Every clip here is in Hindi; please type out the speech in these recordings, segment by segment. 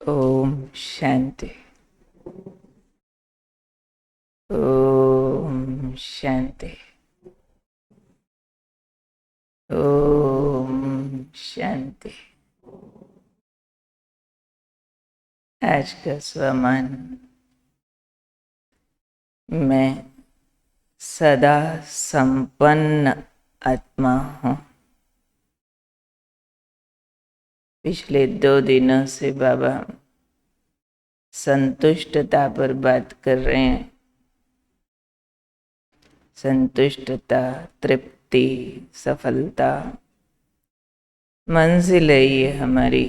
ओम शांति। ओम शांति। ओम शांति। आज का स्वमान, मैं सदा संपन्न आत्मा हूँ। पिछले 2 दिनों से बाबा संतुष्टता पर बात कर रहे हैं। संतुष्टता, तृप्ति, सफलता, मंजिल है ये हमारी।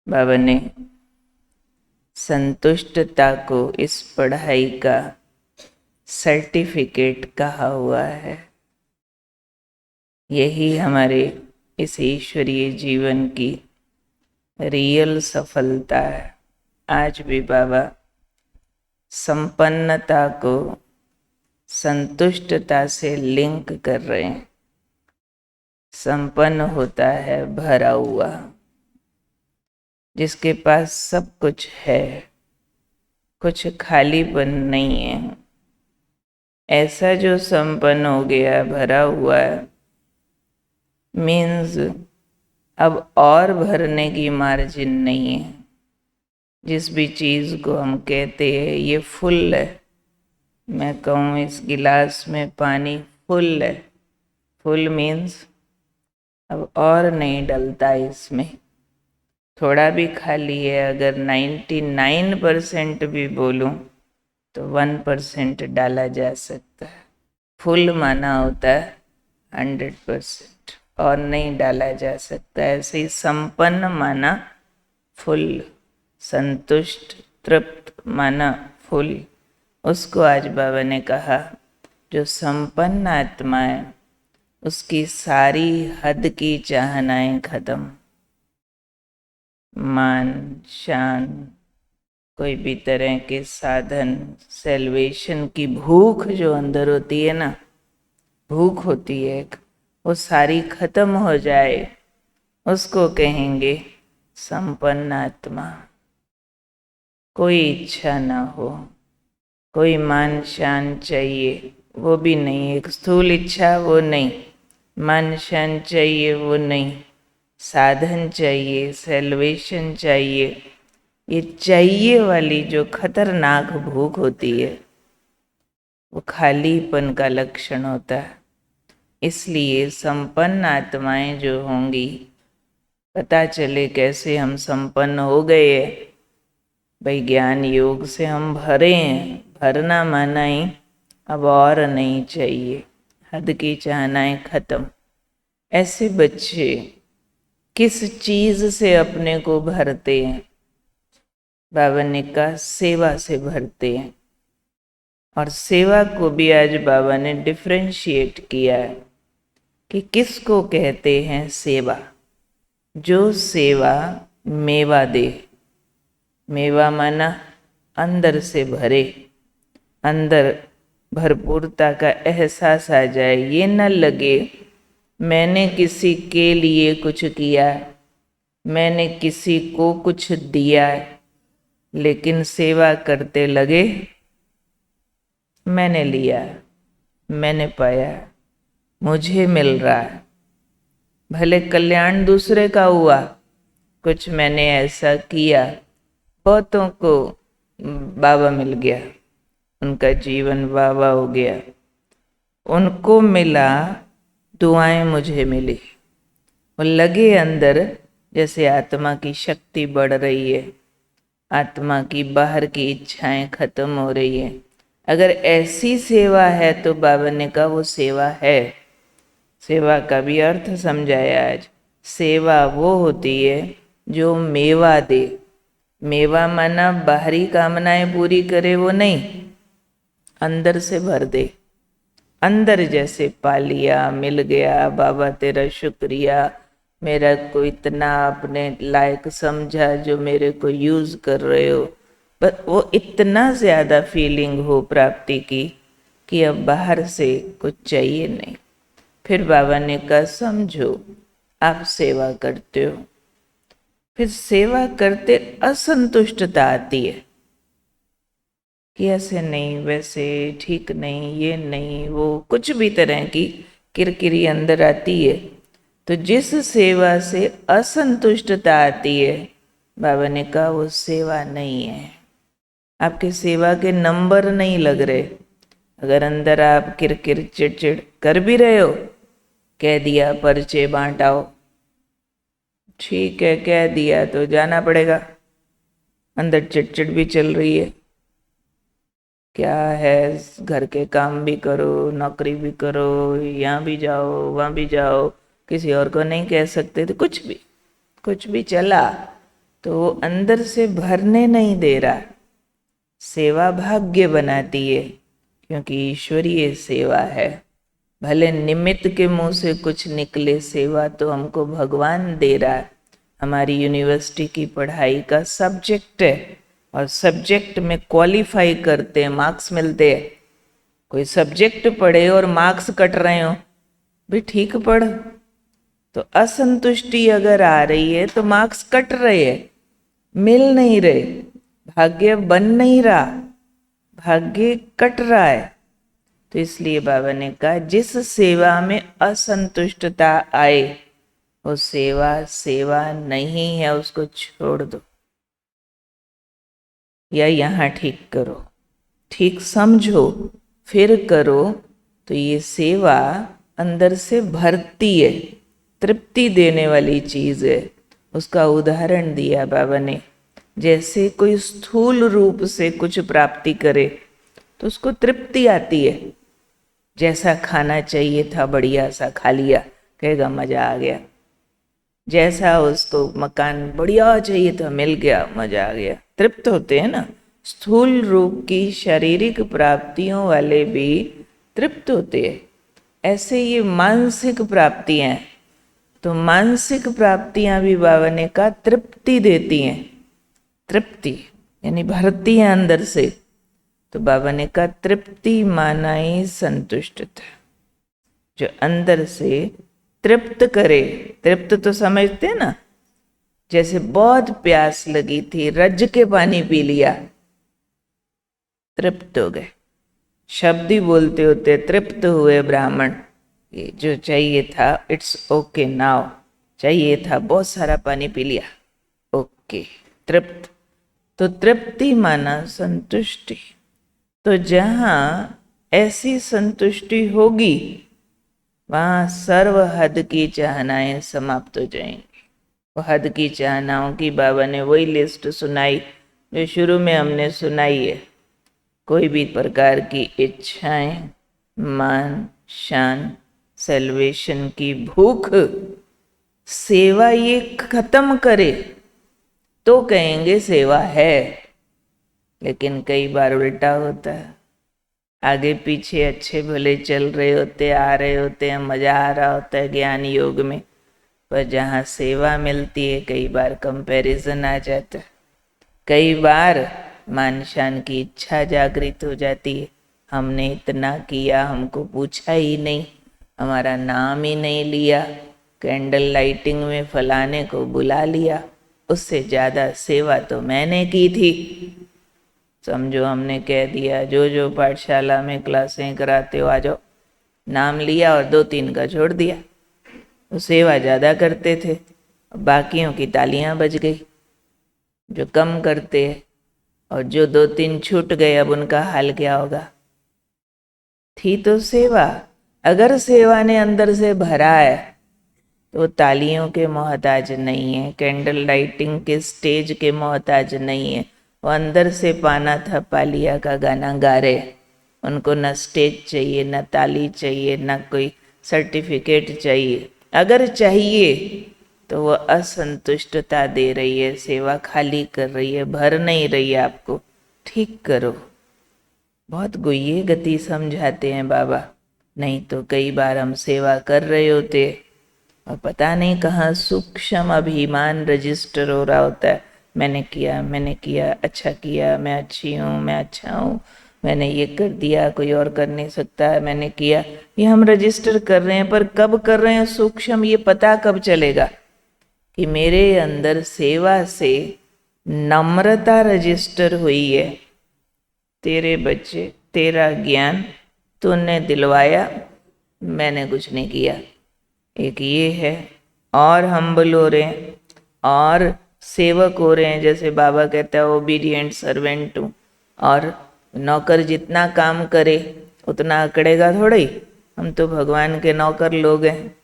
बाबा ने संतुष्टता को इस पढ़ाई का सर्टिफिकेट कहा हुआ है। यही हमारे इस ईश्वरीय जीवन की रियल सफलता है। आज भी बाबा संपन्नता को संतुष्टता से लिंक कर रहे हैं। संपन्न होता है भरा हुआ, जिसके पास सब कुछ है, कुछ खालीपन नहीं है। ऐसा जो संपन्न हो गया, भरा हुआ है, मीन्स अब और भरने की मार्जिन नहीं है। जिस भी चीज़ को हम कहते हैं ये फुल है, मैं कहूँ इस गिलास में पानी फुल है, फुल मीन्स अब और नहीं डलता इसमें। थोड़ा भी खाली है, अगर 99% भी बोलूं तो 1% डाला जा सकता है। फुल माना होता है 100% और नहीं डाला जा सकता। ऐसे ही संपन्न माना फुल, संतुष्ट तृप्त माना फुल। उसको आज बाबा ने कहा जो संपन्न आत्मा है उसकी सारी हद की चाहनाएं खत्म। मान, शान, कोई भी तरह के साधन, सेल्वेशन की भूख जो अंदर होती है ना, भूख होती है, वो सारी खत्म हो जाए, उसको कहेंगे संपन्न आत्मा। कोई इच्छा ना हो, कोई मान शान चाहिए वो भी नहीं, एक स्थूल इच्छा वो नहीं, मान शान चाहिए वो नहीं, साधन चाहिए, सेल्वेशन चाहिए, ये चाहिए वाली जो खतरनाक भूख होती है वो खालीपन का लक्षण होता है। इसलिए संपन्न आत्माएं जो होंगी, पता चले कैसे हम संपन्न हो गए हैं। भाई ज्ञान योग से हम भरे हैं, भरना माना ही अब और नहीं चाहिए, हद की चाहनाएं खत्म। ऐसे बच्चे किस चीज से अपने को भरते हैं? बाबा ने कहा सेवा से भरते हैं। और सेवा को भी आज बाबा ने डिफरेंशिएट किया है कि किसको कहते हैं सेवा। जो सेवा मेवा दे, मेवा माना अंदर से भरे, अंदर भरपूरता का एहसास आ जाए। ये न लगे मैंने किसी के लिए कुछ किया, मैंने किसी को कुछ दिया, लेकिन सेवा करते लगे मैंने लिया, मैंने पाया, मुझे मिल रहा है। भले कल्याण दूसरे का हुआ, कुछ मैंने ऐसा किया, बहुतों को बाबा मिल गया, उनका जीवन बाबा हो गया, उनको मिला, दुआएं मुझे मिली। वो लगे अंदर जैसे आत्मा की शक्ति बढ़ रही है, आत्मा की बाहर की इच्छाएं खत्म हो रही है। अगर ऐसी सेवा है तो बाबा ने कहा वो सेवा है। सेवा का भी अर्थ समझाया आज। सेवा वो होती है जो मेवा दे। मेवा माना बाहरी कामनाएं पूरी करे वो नहीं, अंदर से भर दे। अंदर जैसे पा लिया, मिल गया, बाबा तेरा शुक्रिया, मेरा को इतना आपने लायक समझा जो मेरे को यूज कर रहे हो, बस वो इतना ज्यादा फीलिंग हो प्राप्ति की कि अब बाहर से कुछ चाहिए नहीं। फिर बाबा ने कहा समझो आप सेवा करते हो, फिर सेवा करते असंतुष्टता आती है कि ऐसे नहीं, वैसे ठीक नहीं, ये नहीं, वो कुछ भी तरह की किरकिरी अंदर आती है। तो जिस सेवा से असंतुष्टता आती है, बाबा ने कहा वो सेवा नहीं है। आपके सेवा के नंबर नहीं लग रहे। अगर अंदर आप किरकिर चिड़चिड़ कर भी रहे हो, कह दिया पर्चे बांटाओ, ठीक है कह दिया तो जाना पड़ेगा, अंदर चिड़चिड़ भी चल रही है, क्या है, घर के काम भी करो, नौकरी भी करो, यहाँ भी जाओ वहाँ भी जाओ, किसी और को नहीं कह सकते, तो कुछ भी चला तो वो अंदर से भरने नहीं दे रहा। सेवा भाग्य बनाती है, क्योंकि ईश्वरीय सेवा है। भले निमित्त के मुंह से कुछ निकले, सेवा तो हमको भगवान दे रहा है। हमारी यूनिवर्सिटी की पढ़ाई का सब्जेक्ट है, और सब्जेक्ट में क्वालिफाई करते हैं, मार्क्स मिलते हैं। कोई सब्जेक्ट पढ़े और मार्क्स कट रहे हो, भी ठीक पढ़, तो असंतुष्टि अगर आ रही है तो मार्क्स कट रहे हैं, मिल नहीं रहे, भाग्य बन नहीं रहा, भाग्य कट रहा है। तो इसलिए बाबा ने कहा जिस सेवा में असंतुष्टता आए वो सेवा सेवा नहीं है, उसको छोड़ दो, या यहाँ ठीक करो, ठीक समझो फिर करो। तो ये सेवा अंदर से भरती है, तृप्ति देने वाली चीज है। उसका उदाहरण दिया बाबा ने, जैसे कोई स्थूल रूप से कुछ प्राप्ति करे तो उसको तृप्ति आती है। जैसा खाना चाहिए था बढ़िया सा खा लिया, कहेगा मजा आ गया। जैसा उसको मकान बढ़िया चाहिए था मिल गया, मजा आ गया, तृप्त होते हैं ना। स्थूल रूप की शारीरिक प्राप्तियों वाले भी तृप्त होते हैं। ऐसे ये मानसिक प्राप्तियां हैं, तो मानसिक प्राप्तियां भी बाबा ने कहा तृप्ति देती हैं। तृप्ति यानी भरती है अंदर से। तो बाबा ने कहा तृप्ति मानाई संतुष्टता, जो अंदर से तृप्त करे। तृप्त तो समझते हैं ना, जैसे बहुत प्यास लगी थी, रज के पानी पी लिया, तृप्त हो गए। शब्द ही बोलते होते तृप्त हुए ब्राह्मण, ये जो चाहिए था इट्स ओके नाउ, चाहिए था बहुत सारा पानी पी लिया, ओके, तृप्त। तो तृप्ति माना संतुष्टि। तो जहां ऐसी संतुष्टि होगी वहां सर्व हद की चाहनाएं समाप्त हो जाएंगी। वो हद की चाहनाओं की बाबा ने वही लिस्ट सुनाई जो शुरू में हमने सुनाई है। कोई भी प्रकार की इच्छाएं, मान, शान, सेल्वेशन की भूख, सेवा ये खत्म करे तो कहेंगे सेवा है। लेकिन कई बार उल्टा होता है, आगे पीछे अच्छे भले चल रहे होते, आ रहे होते हैं, मजा आ रहा होता है ज्ञान योग में, पर जहाँ सेवा मिलती है कई बार कंपैरिजन आ जाता है। कई बार मान शान की इच्छा जागृत हो जाती है, हमने इतना किया, हमको पूछा ही नहीं, हमारा नाम ही नहीं लिया, कैंडल लाइटिंग में फलाने को बुला लिया, उससे ज़्यादा सेवा तो मैंने की थी। समझो हमने कह दिया जो जो पाठशाला में क्लासें कराते हो आ जाओ, नाम लिया और 2-3 का छोड़ दिया। तो सेवा ज़्यादा करते थे, बाकियों की तालियां बज गई जो कम करते हैं, और जो 2-3 छूट गए अब उनका हाल क्या होगा। थी तो सेवा, अगर सेवा ने अंदर से भरा है तो तालियों के मोहताज नहीं है, कैंडल लाइटिंग के स्टेज के मोहताज नहीं है। वो अंदर से पाना था पालिया का गाना गा रहे, उनको न स्टेज चाहिए, न ताली चाहिए, न कोई सर्टिफिकेट चाहिए। अगर चाहिए तो वो असंतुष्टता दे रही है, सेवा खाली कर रही है, भर नहीं रही है आपको। ठीक करो। बहुत गुह्य गति समझाते हैं बाबा, नहीं तो कई बार हम सेवा कर रहे होते और पता नहीं कहाँ सूक्ष्म अभिमान रजिस्टर हो रहा होता है, मैंने किया, अच्छा किया, मैं अच्छी हूँ, मैं अच्छा हूँ, मैंने ये कर दिया, कोई और कर नहीं सकता, मैंने किया, ये हम रजिस्टर कर रहे हैं, पर कब कर रहे हैं सूक्ष्म ये पता कब चलेगा। कि मेरे अंदर सेवा से नम्रता रजिस्टर हुई है। तेरे बच्चे, तेरा ज्ञान तूने दिलवाया, मैंने कुछ नहीं किया। एक ये है। और हम्बल हो रहे हैं और सेवक हो रहे हैं, जैसे बाबा कहता है ओबीडिएंट सर्वेंट हूँ। और नौकर जितना काम करे उतना अकड़ेगा थोड़ी। हम तो भगवान के नौकर लोग हैं,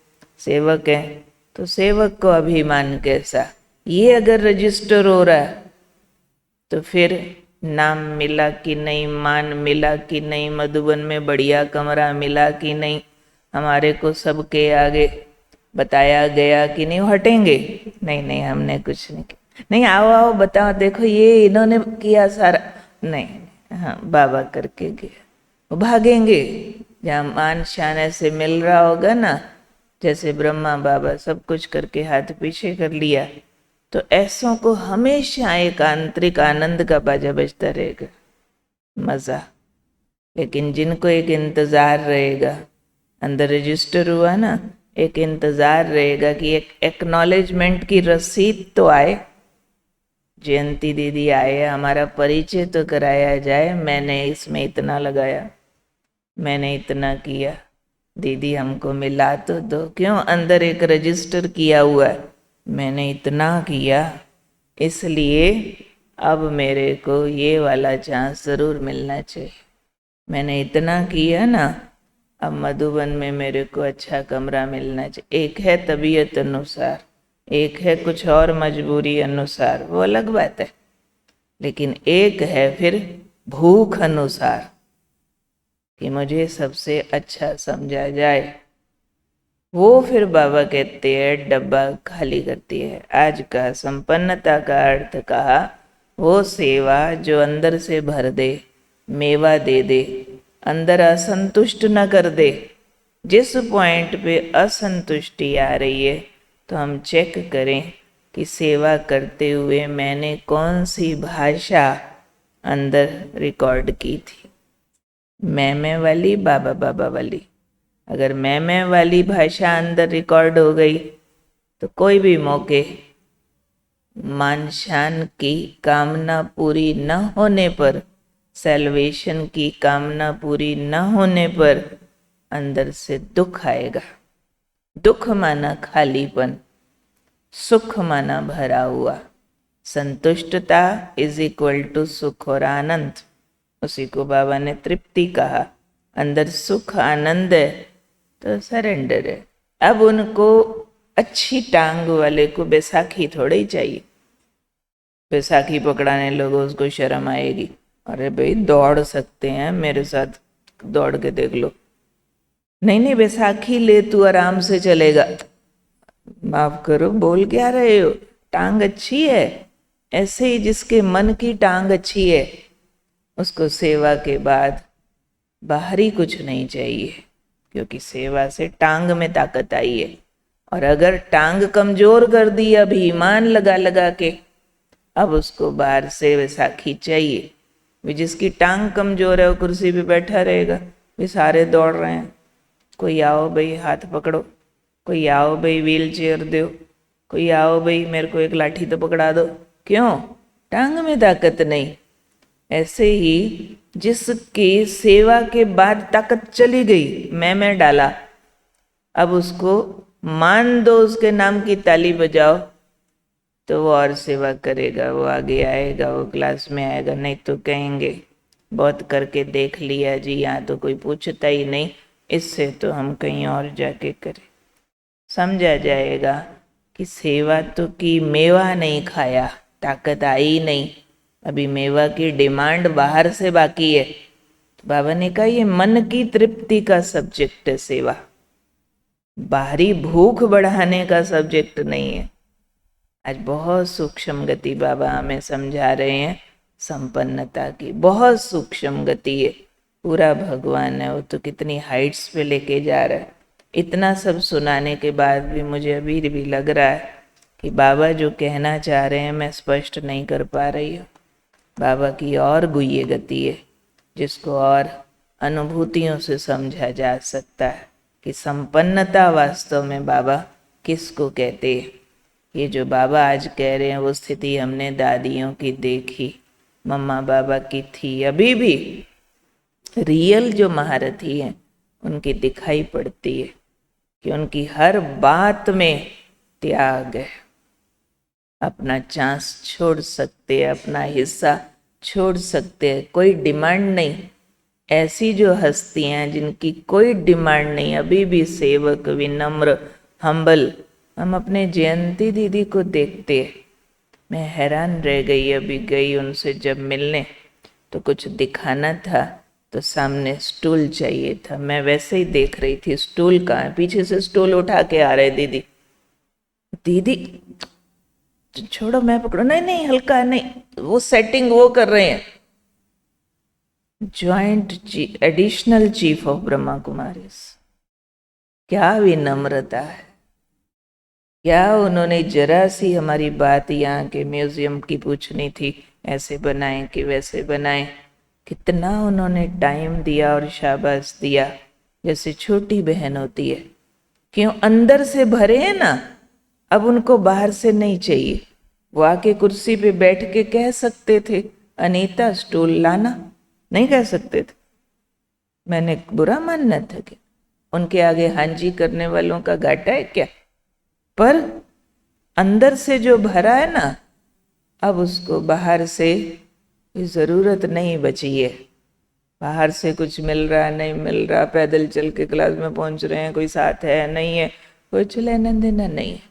सेवक हैं, तो सेवक को अभिमान कैसा। ये अगर रजिस्टर हो रहा है तो फिर नाम मिला कि नहीं, मान मिला कि नहीं, मधुबन में बढ़िया कमरा मिला कि नहीं, हमारे को सबके आगे बताया गया कि नहीं, हटेंगे? नहीं नहीं, हमने कुछ नहीं किया। नहीं, आओ आओ बताओ, देखो ये इन्होंने किया सारा। नहीं, हाँ बाबा करके गया। वो भागेंगे जहाँ मान शान ऐसे मिल रहा होगा ना, जैसे ब्रह्मा बाबा सब कुछ करके हाथ पीछे कर लिया, तो ऐसों को हमेशा एक आंतरिक आनंद का बाजा बजता रहेगा, मजा। लेकिन जिनको एक इंतजार रहेगा, अंदर रजिस्टर हुआ ना, एक इंतजार रहेगा कि एक एक्नॉलेजमेंट की रसीद तो आए, जयंती दीदी आए, हमारा परिचय तो कराया जाए, मैंने इसमें इतना लगाया, मैंने इतना किया, दीदी हमको मिला तो दो। क्यों? अंदर एक रजिस्टर किया हुआ है, मैंने इतना किया, इसलिए अब मेरे को ये वाला चांस ज़रूर मिलना चाहिए। मैंने इतना किया ना, अब मधुबन में मेरे को अच्छा कमरा मिलना चाहिए। एक है तबीयत अनुसार, एक है कुछ और मजबूरी अनुसार, वो अलग बात है। लेकिन एक है फिर भूख अनुसार कि मुझे सबसे अच्छा समझा जाए। वो फिर बाबा कहते हैं डब्बा खाली करती है। आज का संपन्नता का अर्थ कहा, वो सेवा जो अंदर से भर दे, मेवा दे दे, अंदर असंतुष्ट न कर दे। जिस पॉइंट पे असंतुष्टि आ रही है तो हम चेक करें कि सेवा करते हुए मैंने कौन सी भाषा अंदर रिकॉर्ड की थी, मैं वाली, बाबा बाबा वाली। अगर मैं वाली भाषा अंदर रिकॉर्ड हो गई तो कोई भी मौके मान शान की कामना पूरी न होने पर, सैल्वेशन की कामना पूरी न होने पर अंदर से दुख आएगा। दुख माना खालीपन, सुख माना भरा हुआ। संतुष्टता इज इक्वल टू सुख और आनंद। उसी को बाबा ने तृप्ति कहा। अंदर सुख आनंद है तो सरेंडर है। अब उनको अच्छी टांग वाले को बैसाखी थोड़ी ही चाहिए। बैसाखी पकड़ाने लोगों उसको शर्म आएगी, अरे भाई दौड़ सकते हैं मेरे साथ, दौड़ के देख लो। नहीं नहीं, बैसाखी ले तू आराम से चलेगा। माफ करो, बोल क्या रहे हो? टांग अच्छी है। ऐसे ही जिसके मन की टांग अच्छी है उसको सेवा के बाद बाहरी कुछ नहीं चाहिए, क्योंकि सेवा से टांग में ताकत आई है। और अगर टांग कमजोर कर दी अभिमान लगा लगा के, अब उसको बाहर से बैसाखी चाहिए। भी जिसकी टांग कमजोर है वो कुर्सी पे बैठा रहेगा, भी सारे दौड़ रहे हैं, कोई आओ भाई हाथ पकड़ो, कोई आओ भाई व्हील चेयर दो, कोई आओ भाई मेरे को एक लाठी तो पकड़ा दो। क्यों? टांग में ताकत नहीं। ऐसे ही जिसकी सेवा के बाद ताकत चली गई, मैं डाला, अब उसको मान दो, उसके नाम की ताली बजाओ तो वो और सेवा करेगा, वो आगे आएगा, वो क्लास में आएगा। नहीं तो कहेंगे बहुत करके देख लिया जी, यहाँ तो कोई पूछता ही नहीं, इससे तो हम कहीं और जाके करें। समझा जाएगा कि सेवा तो की, मेवा नहीं खाया, ताकत आई नहीं, अभी मेवा की डिमांड बाहर से बाकी है। तो बाबा ने कहा ये मन की तृप्ति का सब्जेक्ट है सेवा, बाहरी भूख बढ़ाने का सब्जेक्ट नहीं है। आज बहुत सूक्ष्म गति बाबा हमें समझा रहे हैं, संपन्नता की बहुत सूक्ष्म गति है। पूरा भगवान है, वो तो कितनी हाइट्स पे लेके जा रहा है। इतना सब सुनाने के बाद भी मुझे अभी भी लग रहा है कि बाबा जो कहना चाह रहे हैं मैं स्पष्ट नहीं कर पा रही हूँ। बाबा की और गुह्य गति है जिसको और अनुभूतियों से समझा जा सकता है कि संपन्नता वास्तव में बाबा किसको कहते हैं। ये जो बाबा आज कह रहे हैं वो स्थिति हमने दादियों की देखी, मम्मा बाबा की थी। अभी भी रियल जो महारथी हैं उनकी दिखाई पड़ती है कि उनकी हर बात में त्याग है। अपना चांस छोड़ सकते हैं, अपना हिस्सा छोड़ सकते हैं, कोई डिमांड नहीं। ऐसी जो हस्तियां जिनकी कोई डिमांड नहीं, अभी भी सेवक, विनम्र, हम्बल। हम अपने जयंती दीदी को देखते हैं, मैं हैरान रह गई। अभी गई उनसे जब मिलने, तो कुछ दिखाना था तो सामने स्टूल चाहिए था। मैं वैसे ही देख रही थी स्टूल कहाँ है, पीछे से स्टूल उठा के आ रहे दीदी। दीदी छोड़ो मैं पकड़ो, नहीं नहीं हल्का नहीं, वो सेटिंग वो कर रहे हैं। Joint additional chief of Brahma Kumaris, क्या विनम्रता है। क्या उन्होंने जरा सी हमारी बात यहाँ के म्यूजियम की पूछनी थी, ऐसे बनाएं कि वैसे बनाएं। कितना उन्होंने टाइम दिया और शाबाश दिया, जैसे छोटी बहन होती है। क्यों अंदर से भरे हैं ना, अब उनको बाहर से नहीं चाहिए। वो आके कुर्सी पे बैठ के कह सकते थे अनीता स्टूल लाना, नहीं कह सकते थे। मैंने बुरा मानना था क्या? उनके आगे हाँ जी करने वालों का घाटा है क्या? पर अंदर से जो भरा है ना, अब उसको बाहर से कोई ज़रूरत नहीं बची है। बाहर से कुछ मिल रहा नहीं मिल रहा, पैदल चल के क्लास में पहुंच रहे हैं, कोई साथ है नहीं है, कुछ लेना देना नहीं है।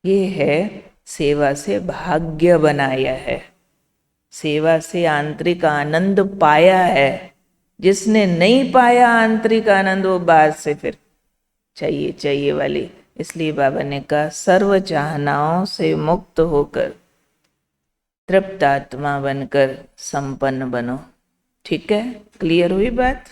ये है सेवा से भाग्य बनाया है, सेवा से आंतरिक आनंद पाया है। जिसने नहीं पाया आंतरिक आनंद, वो बाहर से फिर चाहिए चाहिए वाली। इसलिए बाबा ने कहा सर्व चाहनाओं से मुक्त होकर तृप्त आत्मा बनकर संपन्न बनो। ठीक है, क्लियर हुई बात?